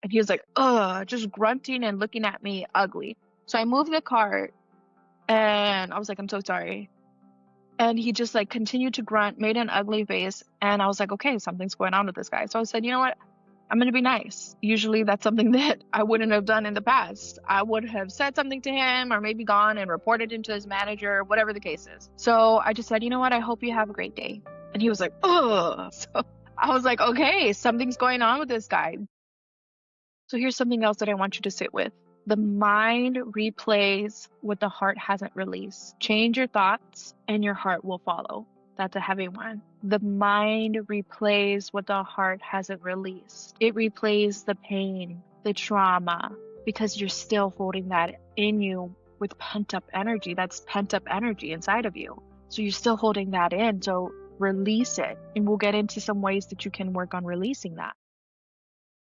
And he was like, ugh, just grunting and looking at me ugly. So I moved the cart and I was like, I'm so sorry. And he just like continued to grunt, made an ugly face. And I was like, okay, something's going on with this guy. So I said, you know what? I'm going to be nice. Usually that's something that I wouldn't have done in the past. I would have said something to him or maybe gone and reported him to his manager, whatever the case is. So I just said, you know what? I hope you have a great day. And he was like, ugh. So I was like, okay, something's going on with this guy. So here's something else that I want you to sit with. The mind replays what the heart hasn't released. Change your thoughts and your heart will follow. That's a heavy one. The mind replays what the heart hasn't released. It replays the pain, the trauma, because you're still holding that in you with pent up energy. That's pent up energy inside of you. So you're still holding that in. So release it. And we'll get into some ways that you can work on releasing that.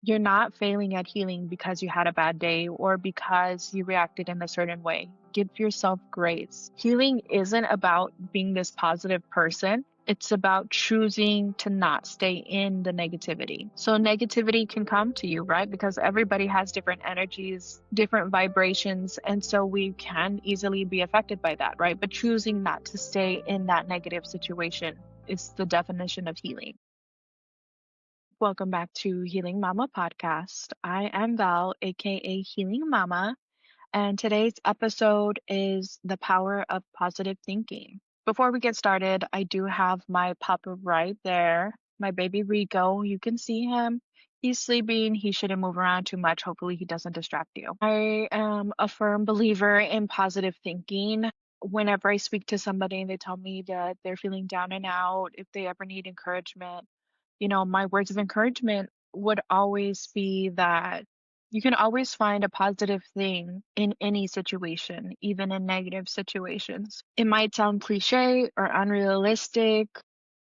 You're not failing at healing because you had a bad day or because you reacted in a certain way. Give yourself grace. Healing isn't about being this positive person. It's about choosing to not stay in the negativity. So negativity can come to you, right? Because everybody has different energies, different vibrations. And so we can easily be affected by that, right? But choosing not to stay in that negative situation is the definition of healing. Welcome back to Healing Mama podcast. I am Val, aka Healing Mama, and today's episode is the power of positive thinking. Before we get started, I do have my pup right there, my baby Rico. You can see him. He's sleeping. He shouldn't move around too much. Hopefully, he doesn't distract you. I am a firm believer in positive thinking. Whenever I speak to somebody and they tell me that they're feeling down and out, if they ever need encouragement, my words of encouragement would always be that you can always find a positive thing in any situation, even in negative situations. It might sound cliche or unrealistic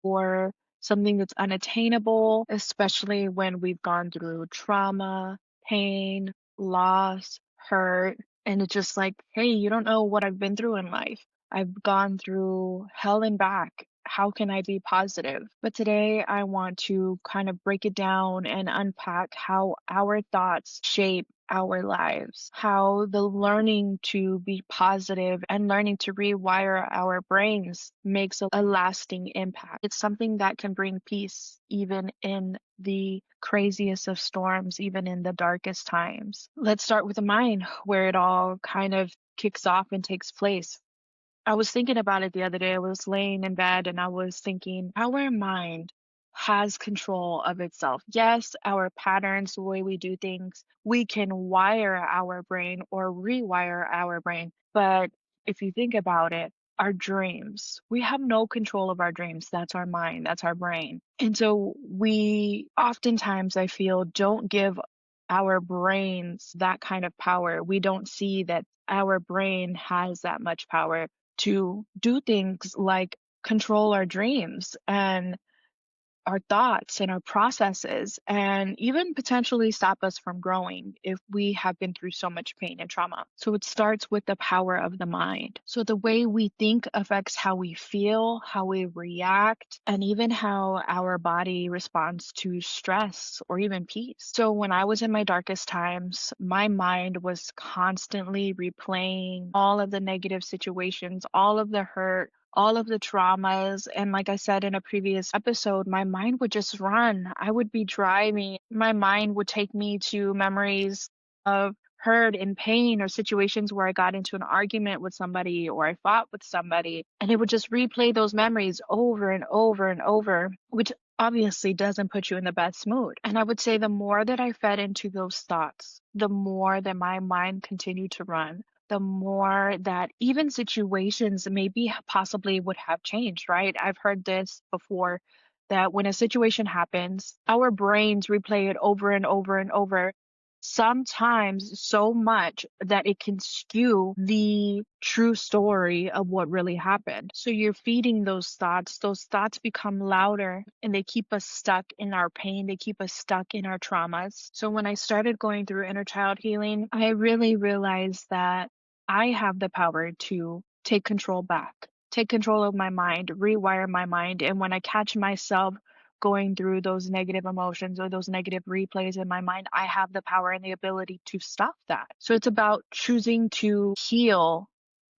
or something that's unattainable, especially when we've gone through trauma, pain, loss, hurt, and it's just like, hey, you don't know what I've been through in life. I've gone through hell and back. How can I be positive? But today I want to kind of break it down and unpack how our thoughts shape our lives, how the learning to be positive and learning to rewire our brains makes a lasting impact. It's something that can bring peace even in the craziest of storms, even in the darkest times. Let's start with the mind, where it all kind of kicks off and takes place. I was thinking about it the other day. I was laying in bed and I was thinking, our mind has control of itself. Yes, our patterns, the way we do things, we can wire our brain or rewire our brain. But if you think about it, our dreams, we have no control of our dreams. That's our mind, that's our brain. And so we oftentimes, I feel, don't give our brains that kind of power. We don't see that our brain has that much power to do things like control our dreams and our thoughts and our processes, and even potentially stop us from growing if we have been through so much pain and trauma. So it starts with the power of the mind. So the way we think affects how we feel, how we react, and even how our body responds to stress or even peace. So when I was in my darkest times, my mind was constantly replaying all of the negative situations, all of the hurt, all of the traumas. And like I said in a previous episode, my mind would just run. I would be driving. My mind would take me to memories of hurt and pain or situations where I got into an argument with somebody or I fought with somebody. And it would just replay those memories over and over and over, which obviously doesn't put you in the best mood. And I would say the more that I fed into those thoughts, the more that my mind continued to run, the more that even situations maybe possibly would have changed, right? I've heard this before, that when a situation happens, our brains replay it over and over and over, sometimes so much that it can skew the true story of what really happened. So you're feeding those thoughts become louder and they keep us stuck in our pain, they keep us stuck in our traumas. So when I started going through inner child healing, I really realized that I have the power to take control back, take control of my mind, rewire my mind. And when I catch myself going through those negative emotions or those negative replays in my mind, I have the power and the ability to stop that. So it's about choosing to heal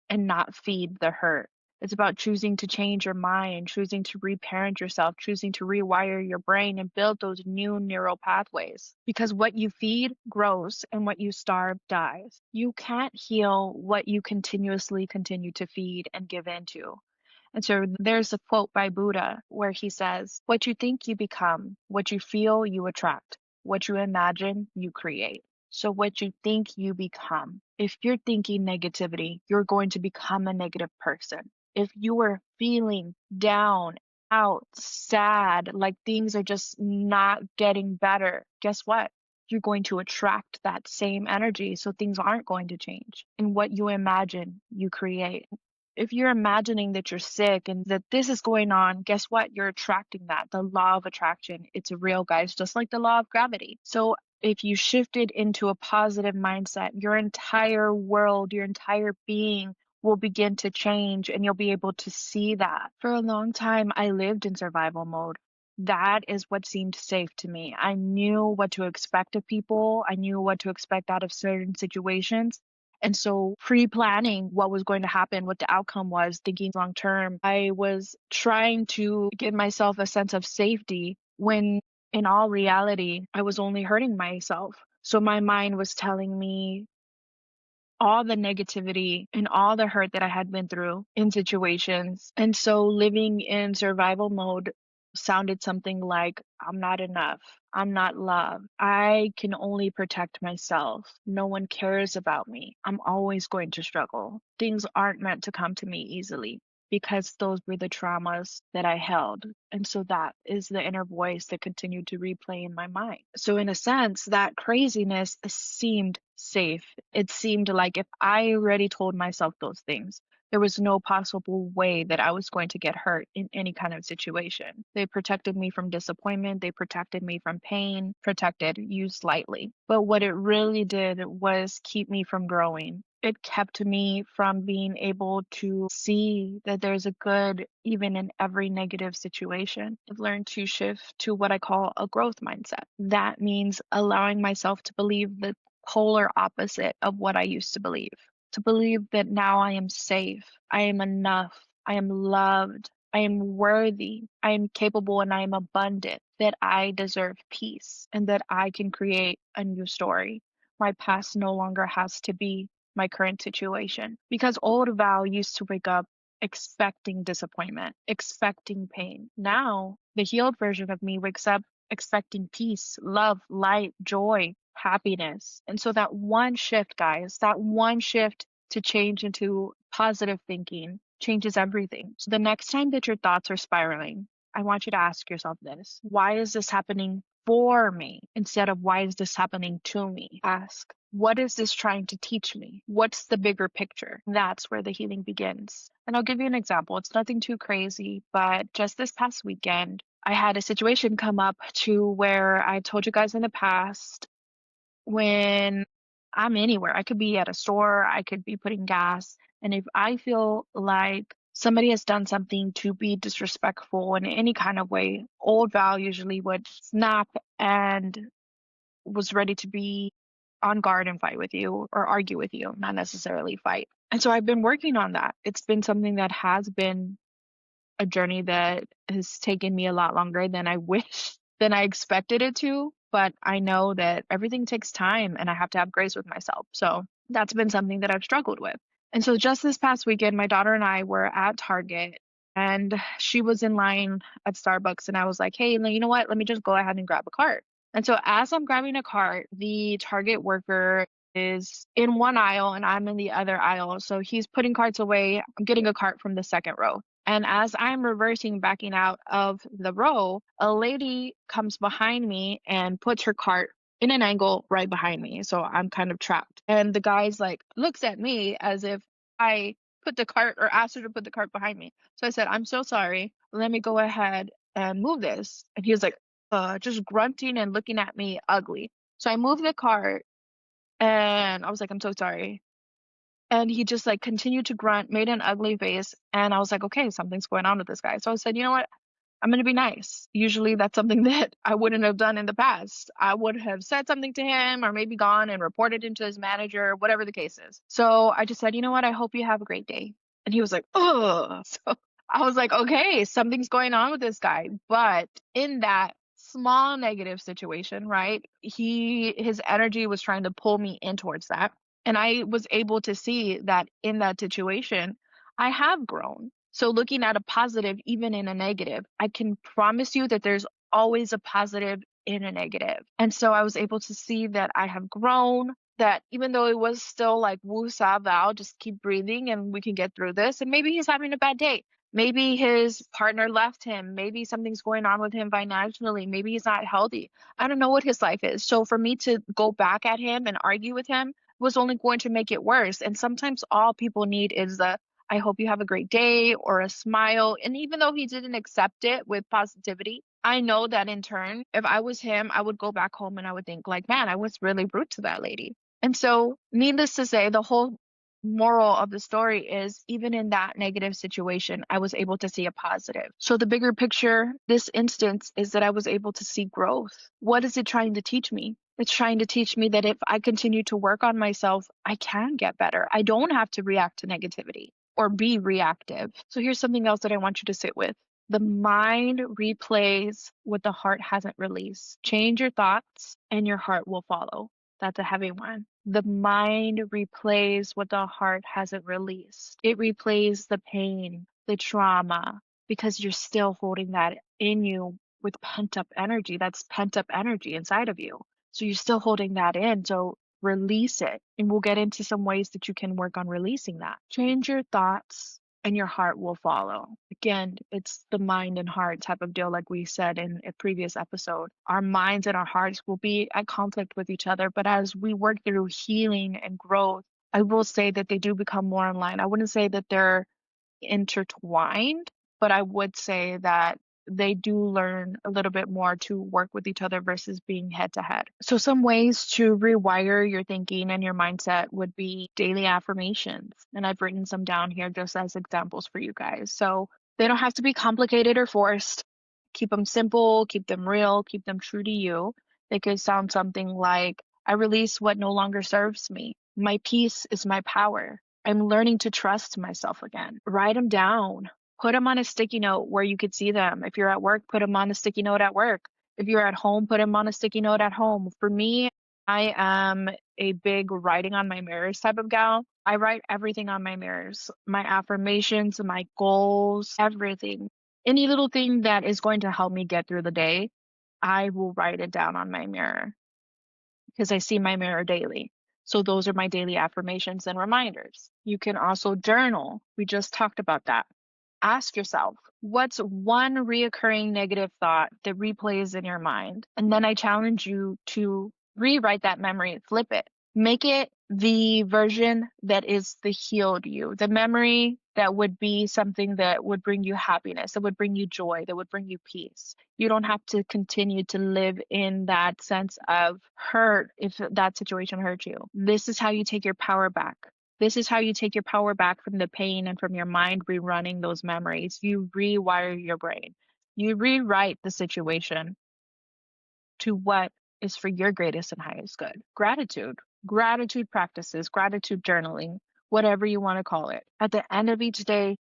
and not feed the hurt. It's about choosing to change your mind, choosing to reparent yourself, choosing to rewire your brain and build those new neural pathways. Because what you feed grows and what you starve dies. You can't heal what you continuously continue to feed and give into. And so there's a quote by Buddha where he says, "What you think, you become. What you feel, you attract. What you imagine, you create." So what you think, you become. If you're thinking negativity, you're going to become a negative person. If you are feeling down, out, sad, like things are just not getting better, guess what? You're going to attract that same energy. So things aren't going to change. And what you imagine, you create. If you're imagining that you're sick and that this is going on, guess what? You're attracting that. The law of attraction, it's real, guys, just like the law of gravity. So if you shifted into a positive mindset, your entire world, your entire being will begin to change and you'll be able to see that. For a long time, I lived in survival mode. That is what seemed safe to me. I knew what to expect of people. I knew what to expect out of certain situations. And so pre-planning what was going to happen, what the outcome was, thinking long term, I was trying to give myself a sense of safety when in all reality, I was only hurting myself. So my mind was telling me all the negativity and all the hurt that I had been through in situations. And so living in survival mode sounded something like, I'm not enough. I'm not loved. I can only protect myself. No one cares about me. I'm always going to struggle. Things aren't meant to come to me easily because those were the traumas that I held. And so that is the inner voice that continued to replay in my mind. So, in a sense, that craziness seemed safe. It seemed like if I already told myself those things, there was no possible way that I was going to get hurt in any kind of situation. They protected me from disappointment, they protected me from pain, protected, used lightly. But what it really did was keep me from growing. It kept me from being able to see that there's a good even in every negative situation. I've learned to shift to what I call a growth mindset. That means allowing myself to believe the polar opposite of what I used to believe that now I am safe, I am enough, I am loved, I am worthy, I am capable, and I am abundant, that I deserve peace, and that I can create a new story. My past no longer has to be my current situation. Because old Val used to wake up expecting disappointment, expecting pain. Now, the healed version of me wakes up expecting peace, love, light, joy, happiness. And so that one shift, guys, that one shift to change into positive thinking changes everything. So the next time that your thoughts are spiraling, I want you to ask yourself this: why is this happening for me instead of why is this happening to me? Ask, what is this trying to teach me? What's the bigger picture? That's where the healing begins. And I'll give you an example. It's nothing too crazy, but just this past weekend, I had a situation come up to where I told you guys in the past, when I'm anywhere, I could be at a store, I could be putting gas, and if I feel like somebody has done something to be disrespectful in any kind of way, old Val usually would snap and was ready to be on guard and fight with you or argue with you, not necessarily fight. And so I've been working on that. It's been something that has been a journey that has taken me a lot longer than I wish, than I expected it to. But I know that everything takes time and I have to have grace with myself. So that's been something that I've struggled with. And so just this past weekend, my daughter and I were at Target and she was in line at Starbucks. And I was like, hey, you know what? Let me just go ahead and grab a cart. And so as I'm grabbing a cart, the Target worker is in one aisle and I'm in the other aisle. So he's putting carts away. I'm getting a cart from the second row. And as I'm reversing, backing out of the row, a lady comes behind me and puts her cart in an angle right behind me. So I'm kind of trapped. And the guy's like, looks at me as if I put the cart or asked her to put the cart behind me. So I said, I'm so sorry. Let me go ahead and move this. And he was like, just grunting and looking at me ugly. So I moved the cart and I was like, I'm so sorry. And he just like continued to grunt, made an ugly face. And I was like, okay, something's going on with this guy. So I said, you know what? I'm going to be nice. Usually that's something that I wouldn't have done in the past. I would have said something to him or maybe gone and reported him to his manager, whatever the case is. So I just said, you know what? I hope you have a great day. And he was like, oh, so I was like, okay, something's going on with this guy. But in that small negative situation, right? His energy was trying to pull me in towards that. And I was able to see that in that situation, I have grown. So looking at a positive, even in a negative, I can promise you that there's always a positive in a negative. And so I was able to see that I have grown, that even though it was still like woo sa val, just keep breathing and we can get through this. And maybe he's having a bad day. Maybe his partner left him. Maybe something's going on with him financially. Maybe he's not healthy. I don't know what his life is. So for me to go back at him and argue with him was only going to make it worse. And sometimes all people need is the I hope you have a great day or a smile. And even though he didn't accept it with positivity, I know that in turn, if I was him, I would go back home and I would think like, man, I was really rude to that lady. And so needless to say, the whole moral of the story is even in that negative situation, I was able to see a positive. So the bigger picture, this instance is that I was able to see growth. What is it trying to teach me? It's trying to teach me that if I continue to work on myself, I can get better. I don't have to react to negativity or be reactive. So here's something else that I want you to sit with. The mind replays what the heart hasn't released. Change your thoughts and your heart will follow. That's a heavy one. The mind replays what the heart hasn't released. It replays the pain, the trauma, because you're still holding that in you with pent up energy. That's pent up energy inside of you. So you're still holding that in. So release it. And we'll get into some ways that you can work on releasing that. Change your thoughts and your heart will follow. Again, it's the mind and heart type of deal, like we said in a previous episode. Our minds and our hearts will be at conflict with each other, but as we work through healing and growth, I will say that they do become more in line. I wouldn't say that they're intertwined, but I would say that they do learn a little bit more to work with each other versus being head to head. So some ways to rewire your thinking and your mindset would be daily affirmations. And I've written some down here just as examples for you guys. So they don't have to be complicated or forced. Keep them simple, keep them real, keep them true to you. They could sound something like, I release what no longer serves me. My peace is my power. I'm learning to trust myself again. Write them down. Put them on a sticky note where you could see them. If you're at work, put them on a sticky note at work. If you're at home, put them on a sticky note at home. For me, I am a big writing on my mirrors type of gal. I write everything on my mirrors, my affirmations, my goals, everything. Any little thing that is going to help me get through the day, I will write it down on my mirror because I see my mirror daily. So those are my daily affirmations and reminders. You can also journal. We just talked about that. Ask yourself, what's one reoccurring negative thought that replays in your mind? And then I challenge you to rewrite that memory, flip it, make it the version that is the healed you, the memory that would be something that would bring you happiness, that would bring you joy, that would bring you peace. You don't have to continue to live in that sense of hurt if that situation hurt you. This is how you take your power back. This is how you take your power back from the pain and from your mind rerunning those memories. You rewire your brain. You rewrite the situation to what is for your greatest and highest good. Gratitude practices, gratitude journaling, whatever you want to call it. At the end of each day,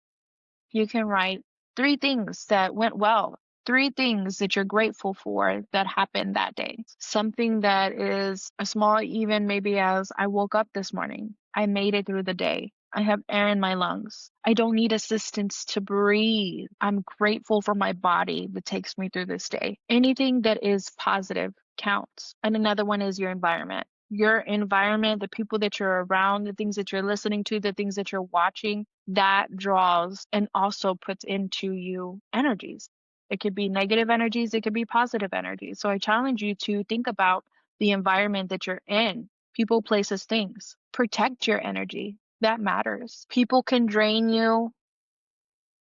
you can write 3 things that went well, 3 things that you're grateful for that happened that day. Something that is as small, even maybe as I woke up this morning. I made it through the day. I have air in my lungs. I don't need assistance to breathe. I'm grateful for my body that takes me through this day. Anything that is positive counts. And another one is your environment. Your environment, the people that you're around, the things that you're listening to, the things that you're watching, that draws and also puts into you energies. It could be negative energies, it could be positive energies. So I challenge you to think about the environment that you're in, people, places, things. Protect your energy. That matters. People can drain you,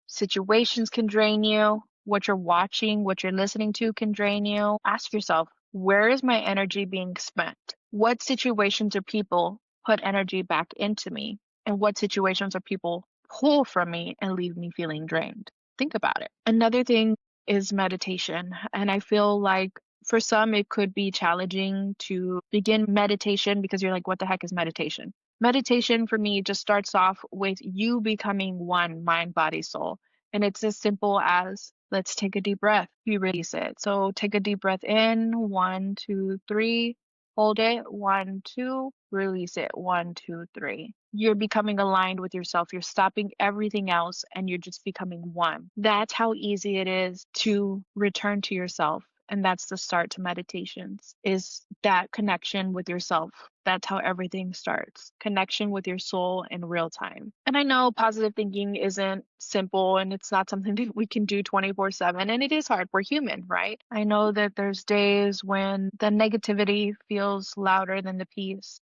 situations can drain you, what you're watching, what you're listening to can drain you. Ask yourself, where is my energy being spent? What situations or people put energy back into me? And what situations or people pull from me and leave me feeling drained? Think about it. Another thing is meditation. And I feel like for some, it could be challenging to begin meditation because you're like, what the heck is meditation? Meditation for me just starts off with you becoming one mind, body, soul. And it's as simple as let's take a deep breath. You release it. So take a deep breath in, 1, 2, 3. Hold it, 1, 2, release it, 1, 2, 3. You're becoming aligned with yourself. You're stopping everything else and you're just becoming one. That's how easy it is to return to yourself. And that's the start to meditations, is that connection with yourself. That's how everything starts. Connection with your soul in real time. And I know positive thinking isn't simple and it's not something that we can do 24/7. And it is hard. We're human, right? I know that there's days when the negativity feels louder than the peace,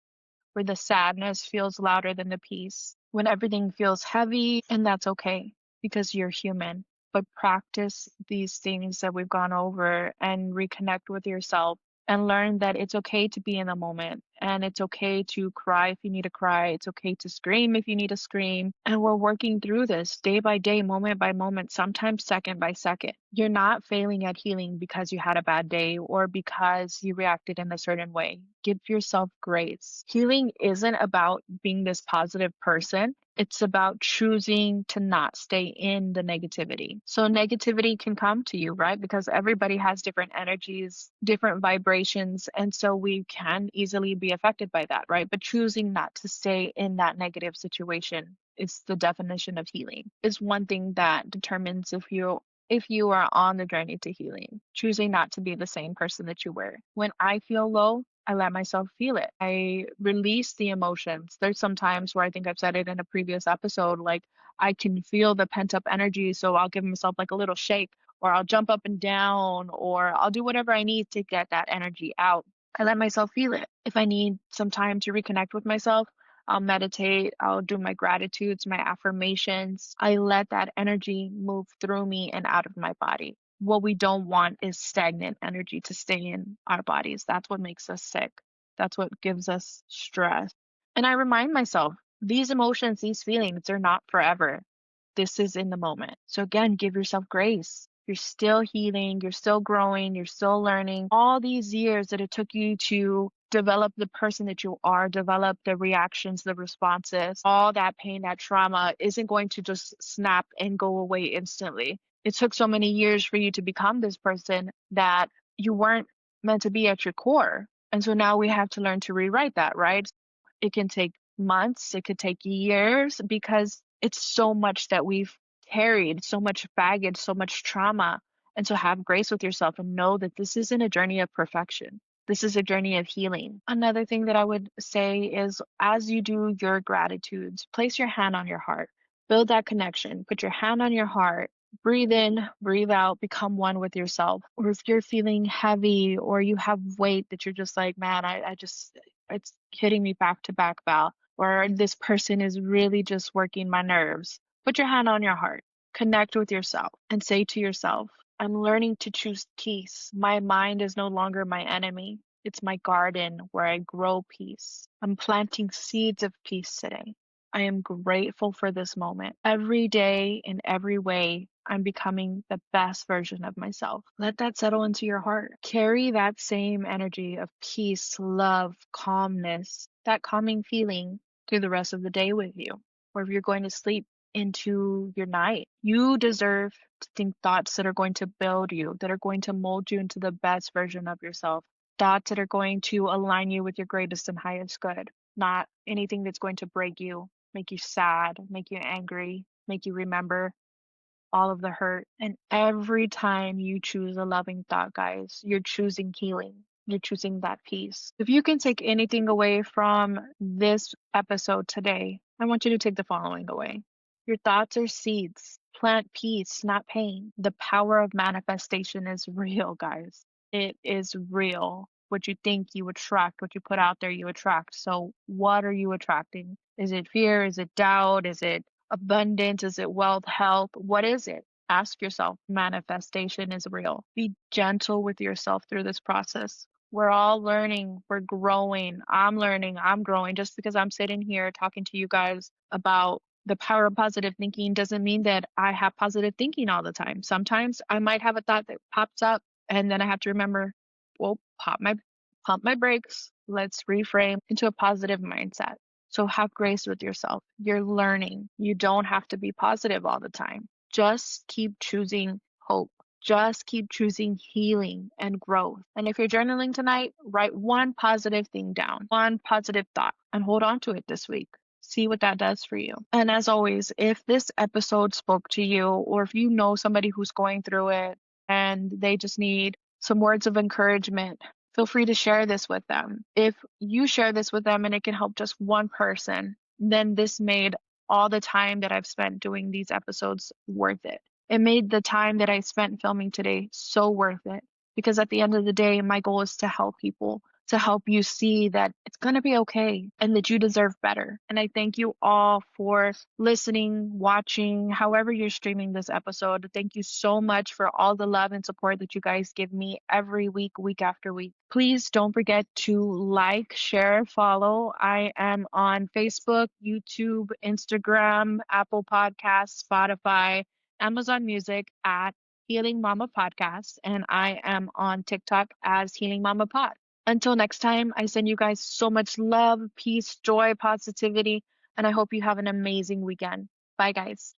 where the sadness feels louder than the peace, when everything feels heavy, and that's okay because you're human. But practice these things that we've gone over and reconnect with yourself and learn that it's okay to be in the moment and it's okay to cry if you need to cry. It's okay to scream if you need to scream. And we're working through this day by day, moment by moment, sometimes second by second. You're not failing at healing because you had a bad day or because you reacted in a certain way. Give yourself grace. Healing isn't about being this positive person. It's about choosing to not stay in the negativity. So negativity can come to you, right? Because everybody has different energies, different vibrations. And so we can easily be affected by that, right? But choosing not to stay in that negative situation is the definition of healing. Is one thing that determines if you are on the journey to healing, choosing not to be the same person that you were. When I feel low, I let myself feel it. I release the emotions. There's some times where I think I've said it in a previous episode, like I can feel the pent up energy. So I'll give myself like a little shake, or I'll jump up and down, or I'll do whatever I need to get that energy out. I let myself feel it. If I need some time to reconnect with myself, I'll meditate, I'll do my gratitudes, my affirmations. I let that energy move through me and out of my body. What we don't want is stagnant energy to stay in our bodies. That's what makes us sick. That's what gives us stress. And I remind myself, these emotions, these feelings, they're not forever. This is in the moment. So again, give yourself grace. You're still healing, you're still growing, you're still learning. All these years that it took you to develop the person that you are, develop the reactions, the responses, all that pain, that trauma isn't going to just snap and go away instantly. It took so many years for you to become this person that you weren't meant to be at your core. And so now we have to learn to rewrite that, right? It can take months, it could take years because it's so much that we've carried, so much baggage, so much trauma. And so have grace with yourself and know that this isn't a journey of perfection. This is a journey of healing. Another thing that I would say is as you do your gratitudes, place your hand on your heart, build that connection, put your hand on your heart, breathe in, breathe out, become one with yourself. Or if you're feeling heavy or you have weight that you're just like, man, I just, it's hitting me back to back, Val, or this person is really just working my nerves. Put your hand on your heart, connect with yourself, and say to yourself, I'm learning to choose peace. My mind is no longer my enemy. It's my garden where I grow peace. I'm planting seeds of peace today. I am grateful for this moment. Every day, in every way, I'm becoming the best version of myself. Let that settle into your heart. Carry that same energy of peace, love, calmness, that calming feeling through the rest of the day with you. Or if you're going to sleep, into your night. You deserve to think thoughts that are going to build you, that are going to mold you into the best version of yourself. Thoughts that are going to align you with your greatest and highest good, not anything that's going to break you, make you sad, make you angry, make you remember all of the hurt. And every time you choose a loving thought, guys, you're choosing healing. You're choosing that peace. If you can take anything away from this episode today, I want you to take the following away. Your thoughts are seeds. Plant peace, not pain. The power of manifestation is real, guys. It is real. What you think, you attract. What you put out there, you attract. So, what are you attracting? Is it fear? Is it doubt? Is it abundance? Is it wealth, health? What is it? Ask yourself. Manifestation is real. Be gentle with yourself through this process. We're all learning, we're growing. I'm learning, I'm growing. Just because I'm sitting here talking to you guys about the power of positive thinking doesn't mean that I have positive thinking all the time. Sometimes I might have a thought that pops up and then I have to remember, well, pump my brakes. Let's reframe into a positive mindset. So have grace with yourself. You're learning. You don't have to be positive all the time. Just keep choosing hope. Just keep choosing healing and growth. And if you're journaling tonight, write one positive thing down, one positive thought, and hold on to it this week. See what that does for you. And as always, if this episode spoke to you, or if you know somebody who's going through it and they just need some words of encouragement, feel free to share this with them. If you share this with them and it can help just one person, then this made all the time that I've spent doing these episodes worth it. It made the time that I spent filming today so worth it, because at the end of the day, my goal is to help people, to help you see that it's going to be okay and that you deserve better. And I thank you all for listening, watching, however you're streaming this episode. Thank you so much for all the love and support that you guys give me every week, week after week. Please don't forget to like, share, follow. I am on Facebook, YouTube, Instagram, Apple Podcasts, Spotify, Amazon Music at Healing Mama Podcast, and I am on TikTok as Healing Mama Pod. Until next time, I send you guys so much love, peace, joy, positivity, and I hope you have an amazing weekend. Bye, guys.